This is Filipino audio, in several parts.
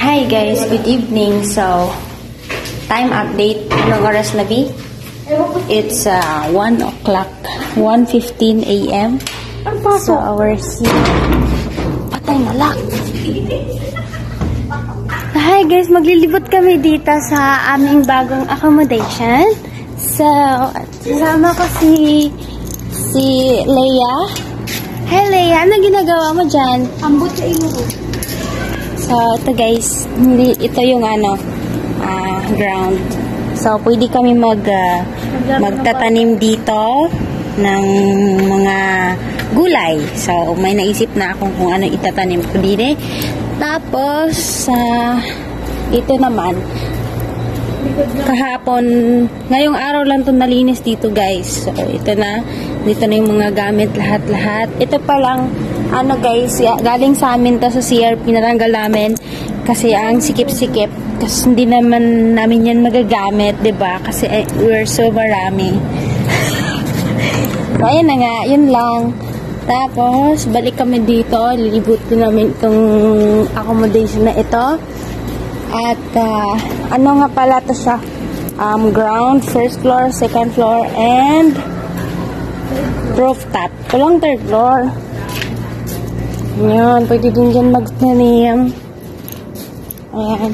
Hi guys, good evening. So, time update. Anong oras na bi? It's 1 o'clock, 1:15 a.m. So, our patay na lock. Hi guys, maglilibot kami dito sa aming bagong accommodation. So, kasama ko si Leia. Hi Leia, ano ginagawa mo dyan? Ambot sa ilo. So, ito guys, ito yung ground. So, pwede kami magtatanim dito ng mga gulay. So, may naisip na akong kung ano itatanim ko din. Tapos, ito naman, kahapon, ngayong araw lang ito nalinis dito guys. So, ito na yung mga gamit, lahat-lahat. Ito pa lang, guys, galing sa amin to sa CRP, naranggal namin kasi ang sikip-sikip kasi hindi naman namin yan magagamit, diba? Kasi we're so marami. So, ayan na nga, yun lang. Tapos, balik kami dito, lilibutin namin itong accommodation na ito. At, ano nga pala to siya? Ground, first floor, second floor, and rooftop. Walang third floor. Ayan, pwede din dyan magtanim. Ayan.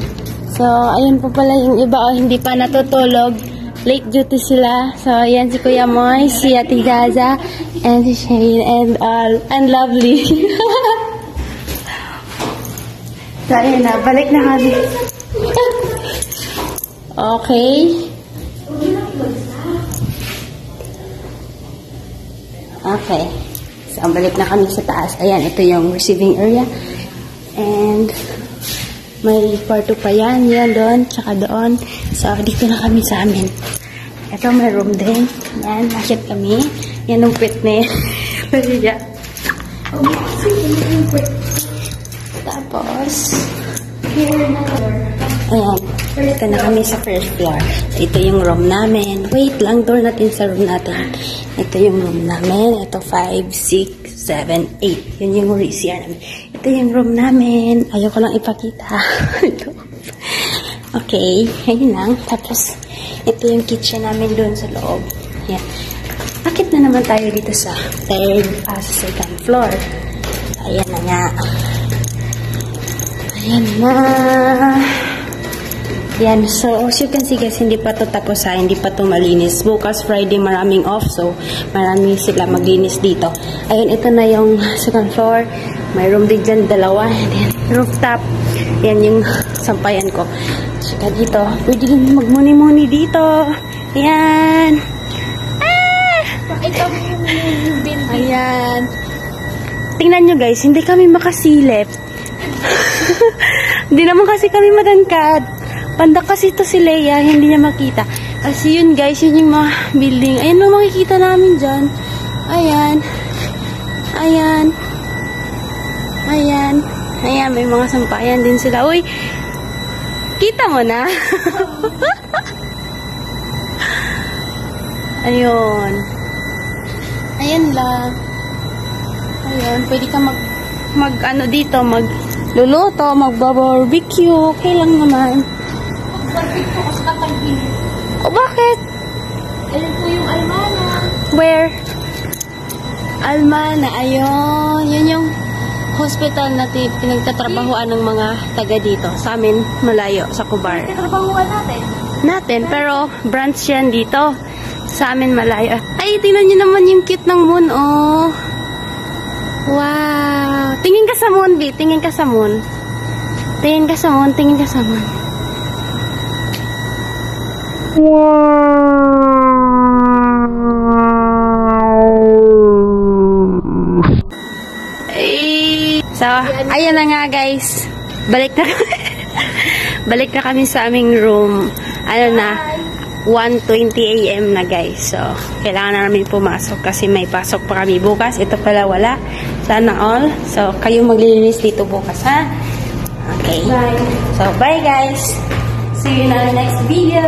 So, ayan po pala yung iba, hindi pa natutulog. Late duty sila. So, ayan si Kuya Moy, si Ate Gaza, and si Shane, and Lovely. So, ayan na, balik na kami. Okay. Okay. So, balik na kami sa taas. Ayan, ito yung receiving area. And, may kwarto pa yan. Yan doon, tsaka doon. So, dito na kami sa amin. Ito, may room din. Yan, nakit kami. Yan ang pwet na yan. Tapos, ayan, ito na kami sa first floor. So, ito yung room namin. Wait lang, door natin sa room natin. Ito yung room namin. Ito 5, 6, 7, 8. Yun yung CR namin. Ito yung room namin. Ayoko lang ipakita. Ito. Okay, ayun lang. Tapos, ito yung kitchen namin doon sa loob. Yan. Bakit na naman tayo dito sa second floor? Ayan na nga. Ayan na. Yan. So, as you can see guys, hindi pa to tapos ha. Hindi pa to malinis. Bukas Friday, maraming off. So, marami sila maglinis dito. Ayun, ito na yung second floor. May room din dyan, dalawa. And then, rooftop. Yan yung sampayan ko. So, dito. Pwede din magmuni-muni dito. Ayan. Ito yung building. Ayan. Tingnan nyo guys, hindi kami makasilip. Hindi naman kasi kami matangkad. Pandak kasi ito si Leia, hindi niya makita. Kasi yun guys, yun yung mga building. Ayan ang makikita namin dyan. Ayan. Ayan. Ayan. Ayan, may mga sampayan din sila. Uy, kita mo na. Ayun. Ayan lang. Ayan, pwede ka dito, magluluto, mag-barbecue. Okay lang naman. Barbecue ko sa katagilid. O, bakit? Ayan po yung Almana. Where? Almana, ayun. Yun yung hospital na pinagtatrabahoan ng mga taga dito. Sa amin, malayo, sa Cubar. Trabahuan natin. Natin, pero branch yan dito. Sa amin, malayo. Ay, tingnan nyo naman yung cute ng moon, oh. Wow. Tingin ka sa moon, B. Tingin ka sa moon. Tingin ka sa moon, tingin ka sa moon. So, ayan na nga guys. Balik na balik na kami sa aming room. Ano na, 1:20 AM na guys. So, kailangan na namin pumasok kasi may pasok pa kami bukas. Ito pala wala. Sana all. So, kayo maglilinis dito bukas ha. Okay. Bye. So, bye guys. See you in our next video.